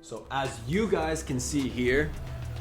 So as you guys can see here,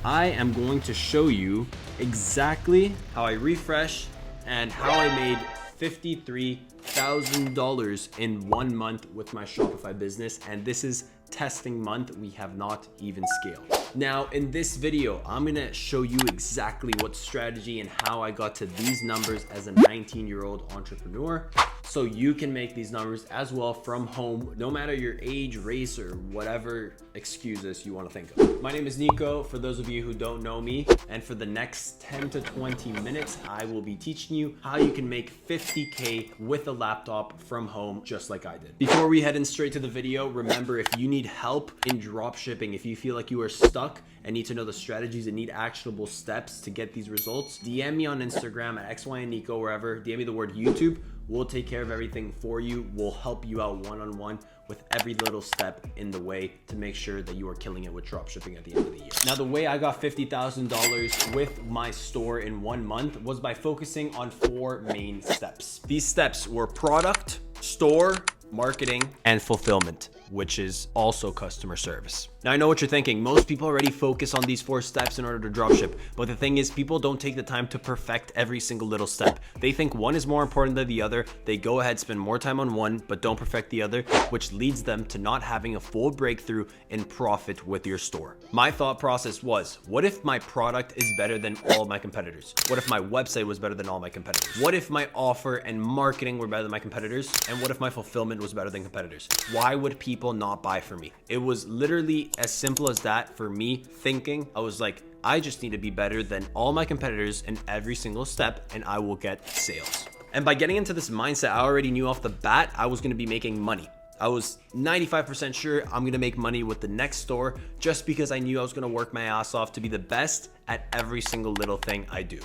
I am going to show you exactly how I refresh and how I made $53,000 in 1 month with my Shopify business. And this is testing month. We have not even scaled. Now in this video, I'm gonna show you exactly what strategy and how I got to these numbers as a 19-year-old entrepreneur. So you can make these numbers as well from home, no matter your age, race, or whatever excuses you want to think of. My name is Nico, for those of you who don't know me, and for the next 10 to 20 minutes, I will be teaching you how you can make 50K with a laptop from home, just like I did. Before we head in straight to the video, remember, if you need help in dropshipping, if you feel like you are stuck and need to know the strategies and need actionable steps to get these results, DM me on Instagram at xyandnico, wherever, DM me the word YouTube. We'll take care of everything for you. We'll help you out one-on-one with every little step in the way to make sure that you are killing it with dropshipping at the end of the year. Now, the way I got $50,000 with my store in 1 month was by focusing on 4 main steps. These steps were product, store, marketing, and fulfillment, which is also customer service. Now, I know what you're thinking. Most people already focus on these 4 steps in order to dropship. But the thing is, people don't take the time to perfect every single little step. They think one is more important than the other. They go ahead, spend more time on one, but don't perfect the other, which leads them to not having a full breakthrough in profit with your store. My thought process was, what if my product is better than all my competitors? What if my website was better than all my competitors? What if my offer and marketing were better than my competitors? And what if my fulfillment was better than competitors? Why would people not buy from me? It was literally as simple as that for me thinking. I was like, I just need to be better than all my competitors in every single step and I will get sales. And by getting into this mindset, I already knew off the bat I was going to be making money. I was 95% sure I'm going to make money with the next store just because I knew I was going to work my ass off to be the best at every single little thing I do.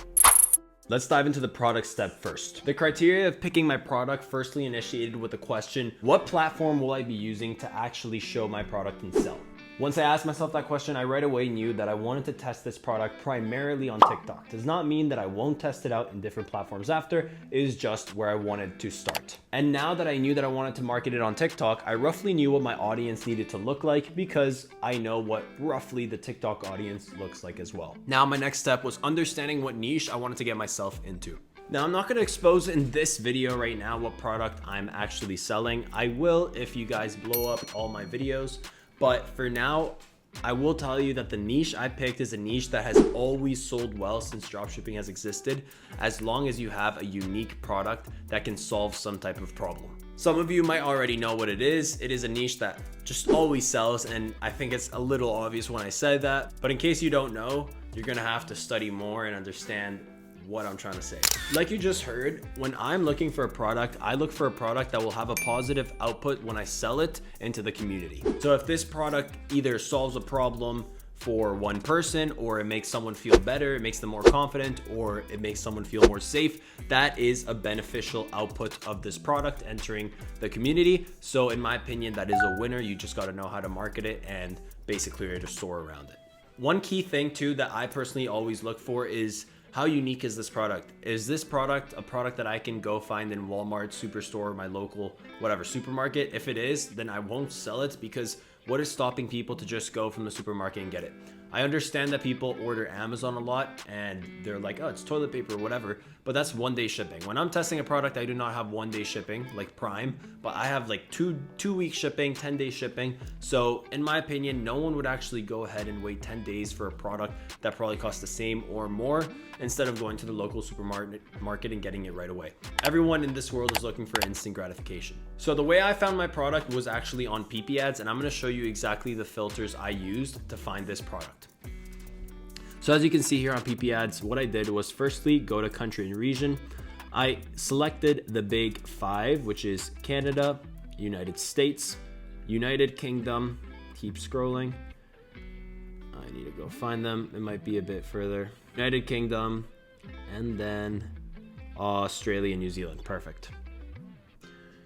Let's dive into the product step first. The criteria of picking my product firstly initiated with the question, what platform will I be using to actually show my product and sell? Once I asked myself that question, I right away knew that I wanted to test this product primarily on TikTok. Does not mean that I won't test it out in different platforms after, it is just where I wanted to start. And now that I knew that I wanted to market it on TikTok, I roughly knew what my audience needed to look like because I know what roughly the TikTok audience looks like as well. Now, my next step was understanding what niche I wanted to get myself into. Now, I'm not going to expose in this video right now what product I'm actually selling. I will if you guys blow up all my videos. But for now, I will tell you that the niche I picked is a niche that has always sold well since dropshipping has existed, as long as you have a unique product that can solve some type of problem. Some of you might already know what it is. It is a niche that just always sells, and I think it's a little obvious when I said that. But in case you don't know, you're gonna have to study more and understand what I'm trying to say. Like you just heard, when I'm looking for a product, I look for a product that will have a positive output when I sell it into the community. So if this product either solves a problem for one person, or it makes someone feel better, it makes them more confident, or it makes someone feel more safe, that is a beneficial output of this product entering the community. So in my opinion, that is a winner. You just got to know how to market it and basically create a store around it. One key thing too that I personally always look for is, how unique is this product? Is this product a product that I can go find in Walmart, Superstore, my local, whatever supermarket? If it is, then I won't sell it, because what is stopping people to just go from the supermarket and get it? I understand that people order Amazon a lot and they're like, oh, it's toilet paper or whatever, but that's 1-day shipping. When I'm testing a product, I do not have 1-day shipping like Prime, but I have like two-week shipping, 10-day shipping. So in my opinion, no one would actually go ahead and wait 10 days for a product that probably costs the same or more, instead of going to the local supermarket and getting it right away. Everyone in this world is looking for instant gratification. So the way I found my product was actually on PP ads, and I'm going to show you exactly the filters I used to find this product. So as you can see here on PP ads, what I did was firstly go to country and region. I selected the big 5, which is Canada, United States, United Kingdom. Keep scrolling. I need to go find them. It might be a bit further. United Kingdom, and then Australia and New Zealand. Perfect.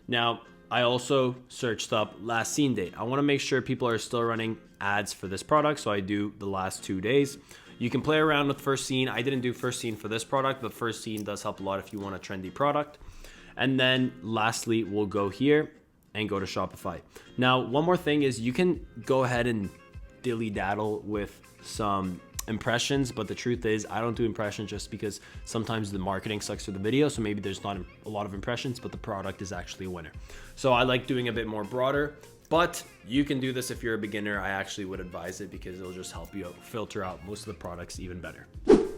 Now, I also searched up last seen date. I want to make sure people are still running ads for this product, so I do the last 2 days. You can play around with first seen. I didn't do first seen for this product, but first seen does help a lot if you want a trendy product. And then lastly, we'll go here and go to Shopify. Now, one more thing is you can go ahead and dilly daddle with some impressions, but the truth is I don't do impressions just because sometimes the marketing sucks for the video, so maybe there's not a lot of impressions, but the product is actually a winner. So I like doing a bit more broader, but you can do this if you're a beginner. I actually would advise it because it'll just help you filter out most of the products even better.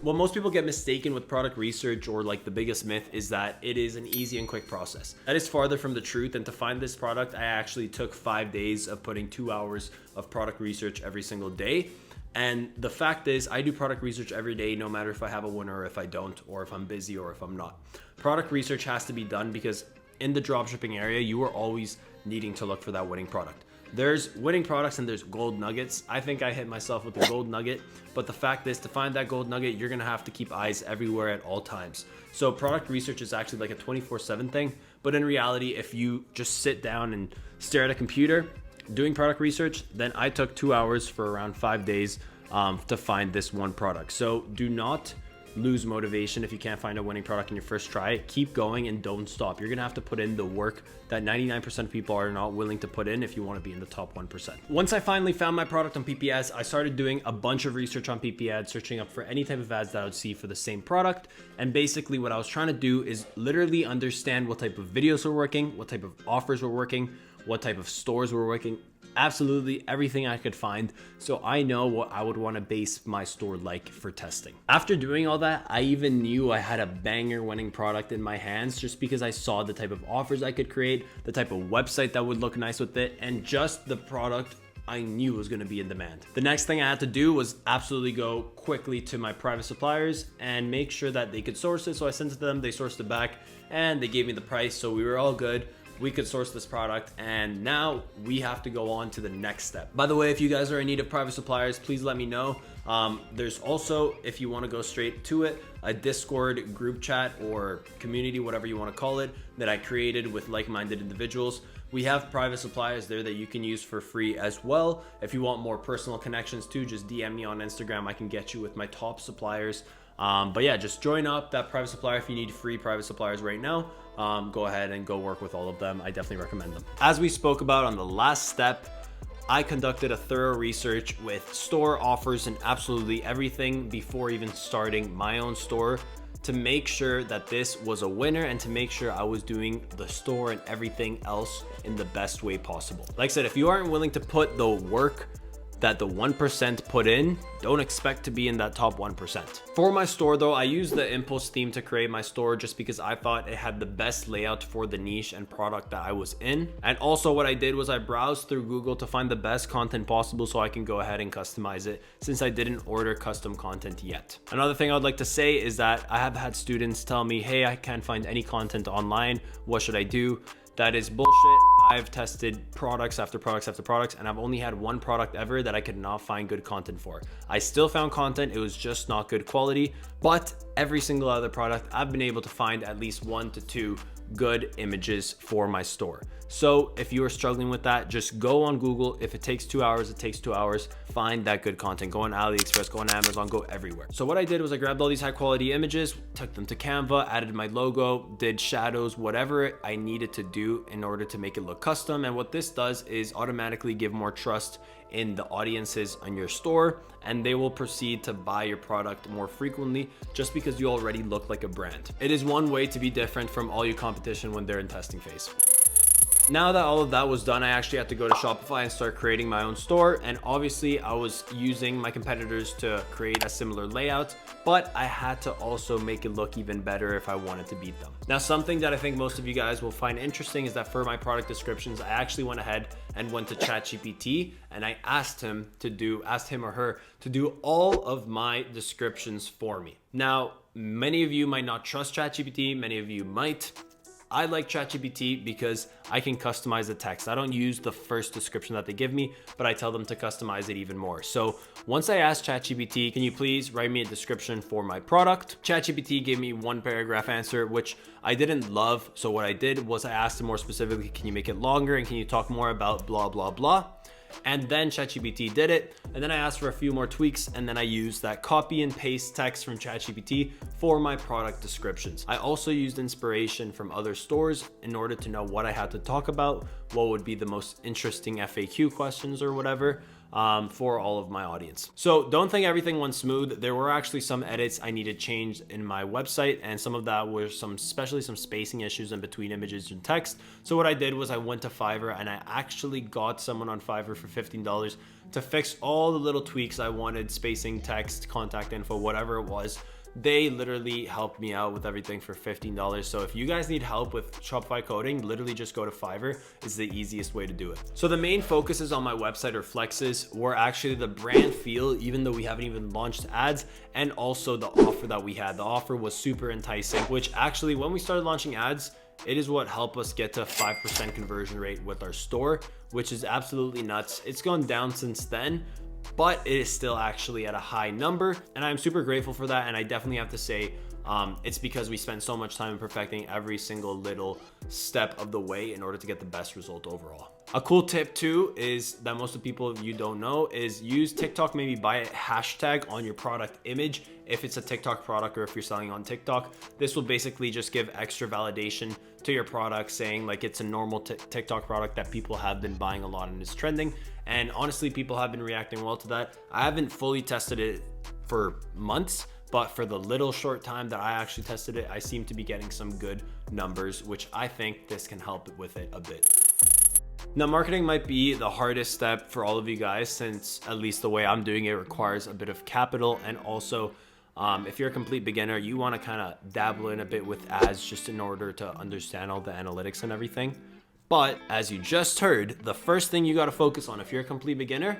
What most people get mistaken with product research, or like the biggest myth, is that it is an easy and quick process. That is farther from the truth, and to find this product, I actually took 5 days of putting 2 hours of product research every single day. And the fact is, I do product research every day, no matter if I have a winner or if I don't, or if I'm busy or if I'm not. Product research has to be done because in the dropshipping area, you are always needing to look for that winning product. There's winning products and there's gold nuggets. I think I hit myself with the gold nugget, but the fact is, to find that gold nugget, you're gonna have to keep eyes everywhere at all times. So product research is actually like a 24/7 thing, but in reality, if you just sit down and stare at a computer doing product research, then I took 2 hours for around 5 days to find this one product. So do not lose motivation if you can't find a winning product in your first try. Keep going and don't stop. You're gonna have to put in the work that 99% of people are not willing to put in if you want to be in the top 1%. Once I finally found my product on PPS, I started doing a bunch of research on PP ads, searching up for any type of ads that I would see for the same product. And basically what I was trying to do is literally understand what type of videos were working, what type of offers were working, what type of stores were working, absolutely everything I could find, so I know what I would want to base my store like for testing. After doing all that, I even knew I had a banger winning product in my hands just because I saw the type of offers I could create, the type of website that would look nice with it, and just the product I knew was going to be in demand. The next thing I had to do was absolutely go quickly to my private suppliers and make sure that they could source it. So I sent it to them, they sourced it back, and they gave me the price, so we were all good. We could source this product, and now we have to go on to the next step. By the way, if you guys are in need of private suppliers, please let me know. There's also, if you want to go straight to it, a Discord group chat or community, whatever you want to call it, that I created with like-minded individuals. We have private suppliers there that you can use for free as well. If you want more personal connections too, just DM me on Instagram. I can get you with my top suppliers. But yeah, just join up that private supplier if you need free private suppliers right now. Go ahead and go work with all of them. I definitely recommend them. As we spoke about on the last step, I conducted a thorough research with store offers and absolutely everything before even starting my own store, to make sure that this was a winner and to make sure I was doing the store and everything else in the best way possible. Like I said, if you aren't willing to put the work that the 1% put in, don't expect to be in that top 1%. For my store though, I used the Impulse theme to create my store just because I thought it had the best layout for the niche and product that I was in. And also what I did was I browsed through Google to find the best content possible so I can go ahead and customize it, since I didn't order custom content yet. Another thing I'd like to say is that I have had students tell me, hey, I can't find any content online. What should I do? That is bullshit. I've tested products after products after products, and I've only had one product ever that I could not find good content for. I still found content, it was just not good quality, but every single other product, I've been able to find at least 1 to 2 good images for my store. So if you are struggling with that, just go on Google. If it takes 2 hours, it takes 2 hours. Find that good content. Go on AliExpress, go on Amazon, go everywhere. So what I did was I grabbed all these high quality images, took them to Canva, added my logo, did shadows, whatever I needed to do in order to make it look custom. And what this does is automatically give more trust in the audiences on your store, and they will proceed to buy your product more frequently just because you already look like a brand. It is one way to be different from all your competition when they're in testing phase. Now that all of that was done, I actually had to go to Shopify and start creating my own store. And obviously I was using my competitors to create a similar layout, but I had to also make it look even better if I wanted to beat them. Now, something that I think most of you guys will find interesting is that for my product descriptions, I actually went ahead and went to ChatGPT and I asked him or her to do all of my descriptions for me. Now, many of you might not trust ChatGPT, many of you might. I like ChatGPT because I can customize the text. I don't use the first description that they give me, but I tell them to customize it even more. So once I asked ChatGPT, can you please write me a description for my product? ChatGPT gave me 1 paragraph answer, which I didn't love. So what I did was I asked him more specifically, can you make it longer? And can you talk more about blah, blah, blah? And then ChatGPT did it. And then I asked for a few more tweaks, and then I used that copy and paste text from ChatGPT for my product descriptions. I also used inspiration from other stores in order to know what I had to talk about, what would be the most interesting FAQ questions or whatever. for all of my audience. So don't think everything went smooth. There were actually some edits I needed changed in my website, and some of that were especially some spacing issues in between images and text. So what I did was I went to Fiverr and I actually got someone on Fiverr for $15 to fix all the little tweaks I wanted, spacing, text, contact info, whatever it was. They literally helped me out with everything for $15. So if you guys need help with Shopify coding, literally just go to Fiverr. Is the easiest way to do it. So the main focuses on my website or flexes were actually the brand feel, even though we haven't even launched ads, and also the offer that we had. The offer was super enticing, which actually when we started launching ads, it is what helped us get to 5% conversion rate with our store, which is absolutely nuts. It's gone down since then, but it is still actually at a high number, and I'm super grateful for that. And I definitely have to say it's because we spend so much time in perfecting every single little step of the way in order to get the best result overall. A cool tip too is that most of the people you don't know is use TikTok, maybe buy a hashtag on your product image if it's a TikTok product or if you're selling on TikTok. This will basically just give extra validation to your product, saying like it's a normal TikTok product that people have been buying a lot and is trending. And honestly, people have been reacting well to that. I haven't fully tested it for months, but for the little short time that I actually tested it, I seem to be getting some good numbers, which I think this can help with it a bit. Now, marketing might be the hardest step for all of you guys, since at least the way I'm doing it requires a bit of capital. And also, if you're a complete beginner, you want to kind of dabble in a bit with ads just in order to understand all the analytics and everything. But as you just heard, the first thing you got to focus on if you're a complete beginner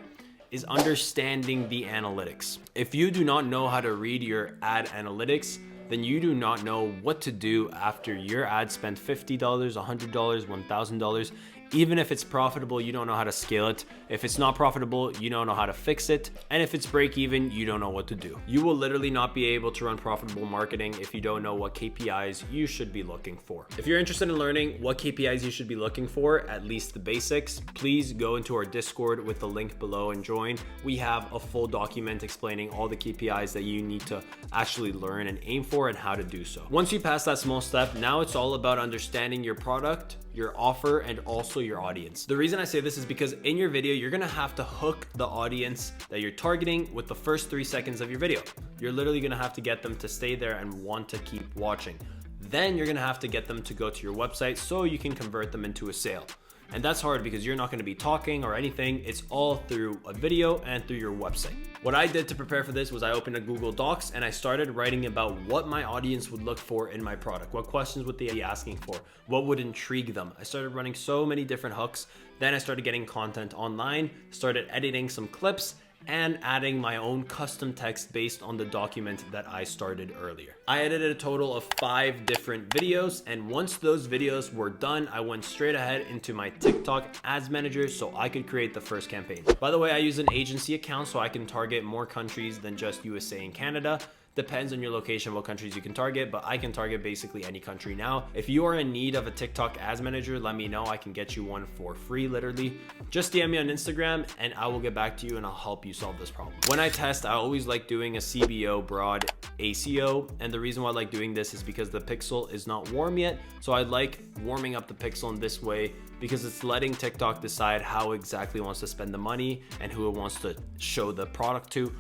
is understanding the analytics. If you do not know how to read your ad analytics, then you do not know what to do after your ad spent $50, $100, $1,000. Even if it's profitable, you don't know how to scale it. If it's not profitable, you don't know how to fix it. And if it's break even, you don't know what to do. You will literally not be able to run profitable marketing if you don't know what KPIs you should be looking for. If you're interested in learning what KPIs you should be looking for, at least the basics, please go into our Discord with the link below and join. We have a full document explaining all the KPIs that you need to actually learn and aim for and how to do so. Once you pass that small step, now it's all about understanding your product, your offer, and also your audience. The reason I say this is because in your video, you're gonna have to hook the audience that you're targeting with the first 3 seconds of your video. You're literally gonna have to get them to stay there and want to keep watching. Then you're gonna have to get them to go to your website so you can convert them into a sale. And that's hard because you're not going to be talking or anything. It's all through a video and through your website. What I did to prepare for this was I opened a Google Docs and I started writing about what my audience would look for in my product. What questions would they be asking for? What would intrigue them? I started running so many different hooks. Then I started getting content online, started editing some clips, and adding my own custom text based on the document that I started earlier. I edited a total of 5 different videos, and once those videos were done, I went straight ahead into my TikTok ads manager so I could create the first campaign. By the way, I use an agency account so I can target more countries than just USA and Canada. Depends on your location, what countries you can target, but I can target basically any country now. If you are in need of a TikTok ads manager, let me know. I can get you one for free, literally. Just DM me on Instagram and I will get back to you and I'll help you solve this problem. When I test, I always like doing a CBO broad ACO. And the reason why I like doing this is because the pixel is not warm yet. So I like warming up the pixel in this way because it's letting TikTok decide how exactly it wants to spend the money and who it wants to show the product to.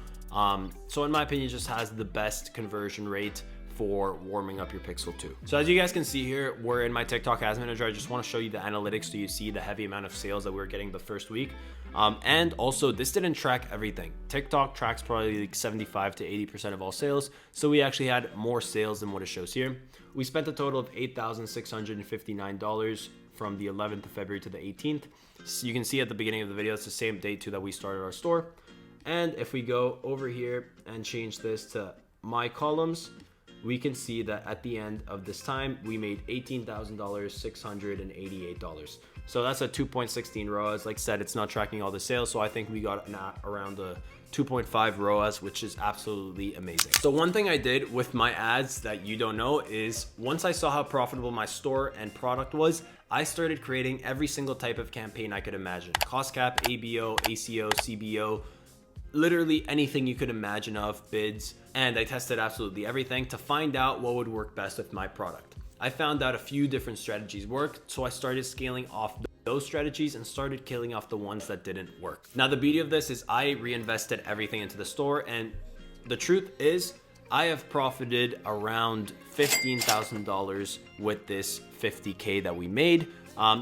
So in my opinion, it just has the best conversion rate for warming up your pixel too. So as you guys can see here, we're in my TikTok ads manager. I just want to show you the analytics so you see the heavy amount of sales that we were getting the first week. And also this didn't track everything. TikTok tracks probably like 75 to 80% of all sales. So we actually had more sales than what it shows here. We spent a total of $8,659 from the 11th of February to the 18th. So you can see at the beginning of the video, it's the same date too that we started our store. And if we go over here and change this to my columns, we can see that at the end of this time, we made $18,688. So that's a 2.16 ROAS. Like I said, it's not tracking all the sales. So I think we got around a 2.5 ROAS, which is absolutely amazing. So one thing I did with my ads that you don't know is once I saw how profitable my store and product was, I started creating every single type of campaign I could imagine. Cost cap, ABO, ACO, CBO, literally anything you could imagine of, bids, and I tested absolutely everything to find out what would work best with my product. I found out a few different strategies worked, so I started scaling off those strategies and started killing off the ones that didn't work. Now, the beauty of this is I reinvested everything into the store, and the truth is I have profited around $15,000 with this 50K that we made.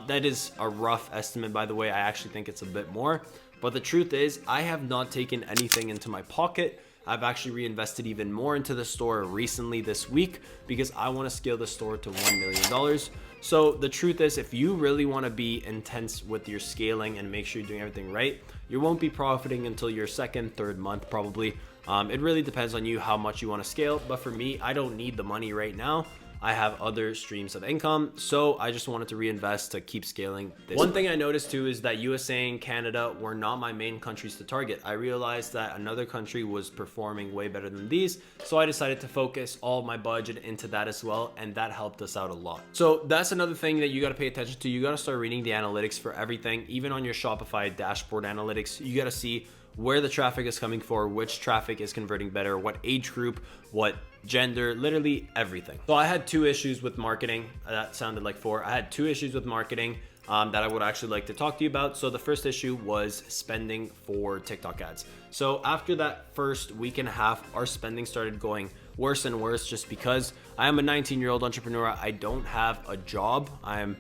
That is a rough estimate, by the way. I actually think it's a bit more, but the truth is I have not taken anything into my pocket. I've actually reinvested even more into the store recently this week because I want to scale the store to $1 million. So the truth is, if you really want to be intense with your scaling and make sure you're doing everything right, you won't be profiting until your second, third month probably. It really depends on you how much you want to scale. But for me, I don't need the money right now. I have other streams of income, so I just wanted to reinvest to keep scaling this. One thing I noticed too is that USA and Canada were not my main countries to target. I realized that another country was performing way better than these, so I decided to focus all my budget into that as well, and that helped us out a lot. So that's another thing that you got to pay attention to. You got to start reading the analytics for everything. Even on your Shopify dashboard analytics, you got to see where the traffic is coming for, which traffic is converting better, what age group, what gender, literally everything. So I had 2 issues with marketing. That sounded like 4. I had 2 issues with marketing that I would actually like to talk to you about. So the first issue was spending for TikTok ads. So after that first week and a half, our spending started going worse and worse just because I am a 19-year-old entrepreneur. I don't have a job. I'm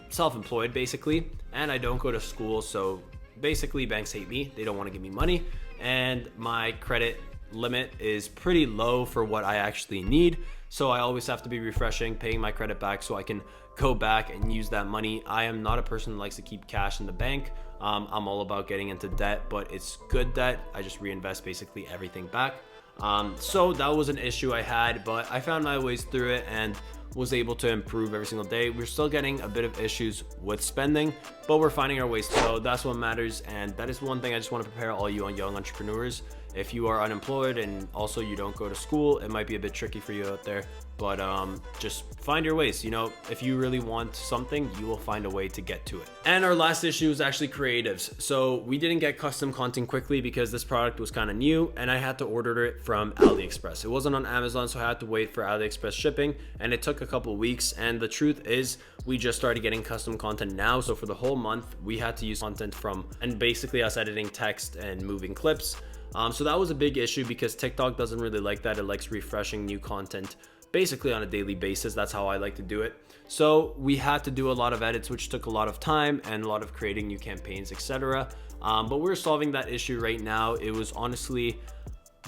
self-employed basically, and I don't go to school. So basically banks hate me. They don't want to give me money, and my credit limit is pretty low for what I actually need. So I always have to be refreshing, paying my credit back so I can go back and use that money. I am not a person that likes to keep cash in the bank. I'm all about getting into debt, but it's good debt. I just reinvest basically everything back. So that was an issue I had, but I found my ways through it and was able to improve every single day. We're still getting a bit of issues with spending, but we're finding our ways. So that's what matters. And that is one thing I just want to prepare all you young entrepreneurs. If you are unemployed and also you don't go to school, it might be a bit tricky for you out there, but just find your ways. You know, if you really want something, you will find a way to get to it. And our last issue is actually creatives. So we didn't get custom content quickly because this product was kind of new and I had to order it from AliExpress. It wasn't on Amazon, so I had to wait for AliExpress shipping, and it took a couple of weeks. And the truth is, we just started getting custom content now. So for the whole month, we had to use content from, and basically us editing text and moving clips. So that was a big issue because TikTok doesn't really like that. It likes refreshing new content basically on a daily basis. That's how I like to do it. So we had to do a lot of edits, which took a lot of time and a lot of creating new campaigns, etc. But we're solving that issue right now. It was honestly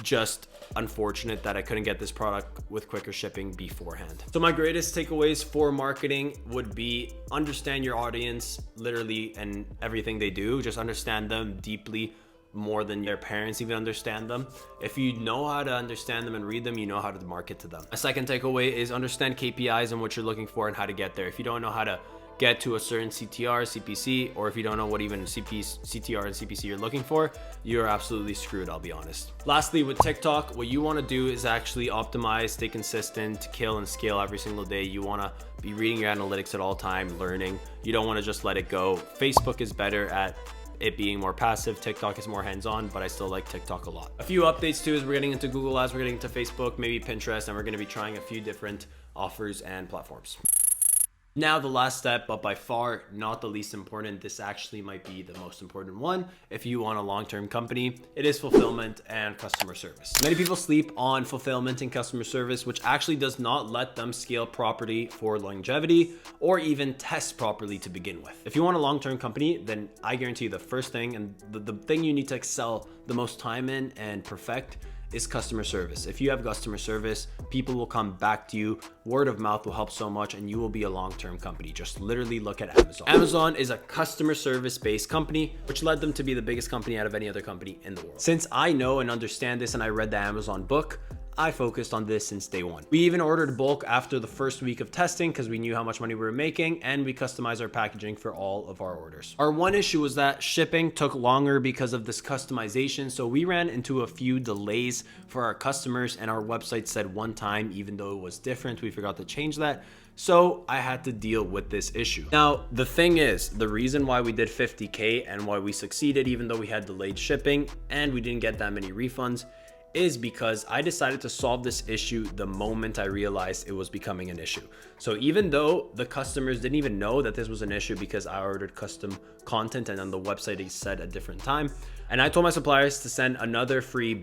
just unfortunate that I couldn't get this product with quicker shipping beforehand. So my greatest takeaways for marketing would be understand your audience literally and everything they do. Just understand them deeply, more than your parents even understand them. If you know how to understand them and read them, you know how to market to them. A second takeaway is understand KPIs and what you're looking for and how to get there. If you don't know how to get to a certain CTR, CPC, or if you don't know what even CTR and CPC you're looking for, you're absolutely screwed, I'll be honest. Lastly, with TikTok, what you want to do is actually optimize, stay consistent, kill and scale every single day. You want to be reading your analytics at all time, learning. You don't want to just let it go. Facebook is better at it being more passive. TikTok is more hands-on, but I still like TikTok a lot. A few updates too is we're getting into Google Ads, we're getting into Facebook, maybe Pinterest, and we're going to be trying a few different offers and platforms. Now the last step, but by far not the least important, this actually might be the most important one if you want a long-term company, it is fulfillment and customer service. Many people sleep on fulfillment and customer service, which actually does not let them scale properly for longevity or even test properly to begin with. If you want a long-term company, then I guarantee you the first thing and the thing you need to excel the most time in and perfect is customer service. If you have customer service, people will come back to you. Word of mouth will help so much and you will be a long-term company. Just literally look at Amazon. Amazon is a customer service based company, which led them to be the biggest company out of any other company in the world. Since I know and understand this and I read the Amazon book, I focused on this since day one. We even ordered bulk after the first week of testing because we knew how much money we were making, and we customized our packaging for all of our orders. Our one issue was that shipping took longer because of this customization. So we ran into a few delays for our customers, and our website said one time, even though it was different, we forgot to change that. So I had to deal with this issue. Now, the thing is, the reason why we did 50K and why we succeeded, even though we had delayed shipping and we didn't get that many refunds, is because I decided to solve this issue the moment I realized it was becoming an issue. So even though the customers didn't even know that this was an issue because I ordered custom content and on the website it said a different time, and I told my suppliers to send another free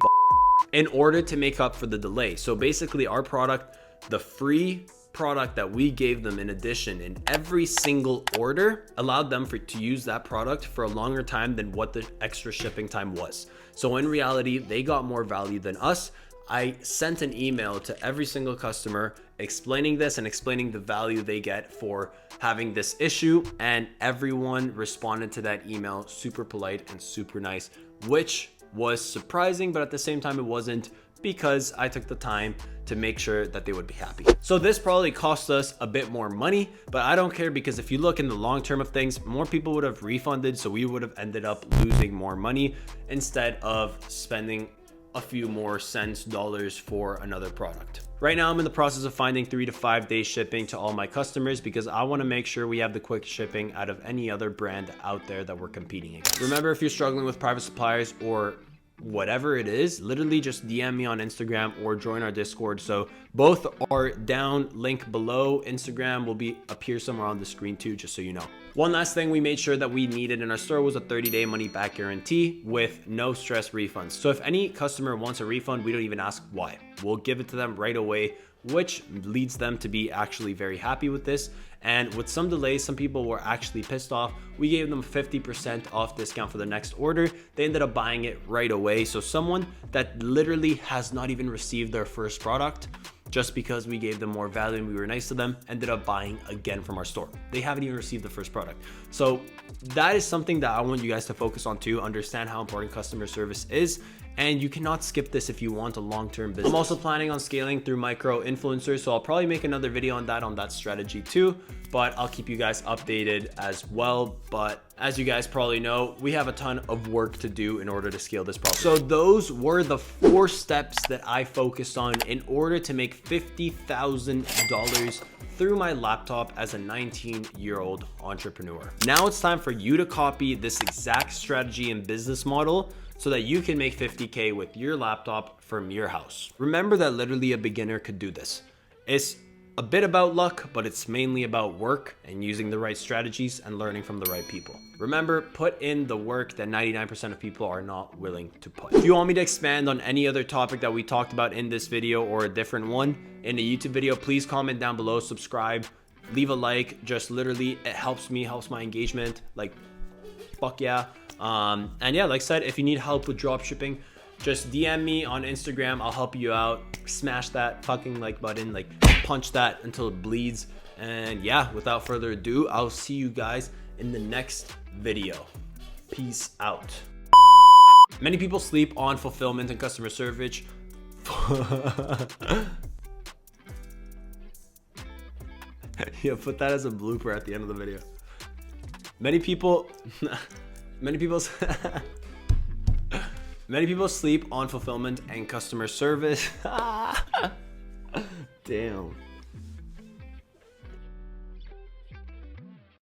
in order to make up for the delay. So basically our product, the free product that we gave them in addition in every single order, allowed them to use that product for a longer time than what the extra shipping time was. So in reality, they got more value than us. I sent an email to every single customer explaining this and explaining the value they get for having this issue, and everyone responded to that email super polite and super nice, which was surprising, but at the same time it wasn't, because I took the time to make sure that they would be happy. So this probably cost us a bit more money, but I don't care, because if you look in the long term of things, more people would have refunded, so we would have ended up losing more money instead of spending a few more cents, dollars for another product. Right now, I'm in the process of finding 3 to 5 day shipping to all my customers, because I want to make sure we have the quick shipping out of any other brand out there that we're competing against. Remember, if you're struggling with private suppliers or whatever it is, literally just DM me on Instagram or join our Discord. So both are down, link below. Instagram will appear somewhere on the screen too, just so you know. One last thing we made sure that we needed in our store was a 30-day money back guarantee with no stress refunds. So if any customer wants a refund, we don't even ask why. We'll give it to them right away, which leads them to be actually very happy with this. And with some delays, some people were actually pissed off. We gave them 50% off discount for the next order. They ended up buying it right away. So someone that literally has not even received their first product, just because we gave them more value and we were nice to them, ended up buying again from our store. They haven't even received the first product. So that is something that I want you guys to focus on too. Understand how important customer service is. And you cannot skip this if you want a long-term business. I'm also planning on scaling through micro influencers, so I'll probably make another video on that strategy too, but I'll keep you guys updated as well. But as you guys probably know, we have a ton of work to do in order to scale this properly. So those were the 4 steps that I focused on in order to make $50,000 through my laptop as a 19-year-old entrepreneur. Now it's time for you to copy this exact strategy and business model so that you can make 50K with your laptop from your house. Remember that literally a beginner could do this. It's a bit about luck, but it's mainly about work and using the right strategies and learning from the right people. Remember, put in the work that 99% of people are not willing to put. If you want me to expand on any other topic that we talked about in this video or a different one in a YouTube video, please comment down below, subscribe, leave a like. Just literally, it helps me, helps my engagement. Like, fuck yeah. And yeah, like I said, if you need help with dropshipping, just DM me on Instagram. I'll help you out. Smash that fucking like button, like punch that until it bleeds. And yeah, without further ado, I'll see you guys in the next video. Peace out. Many people sleep on fulfillment and customer service. Yeah, put that as a blooper at the end of the video. Many people sleep on fulfillment and customer service. Damn.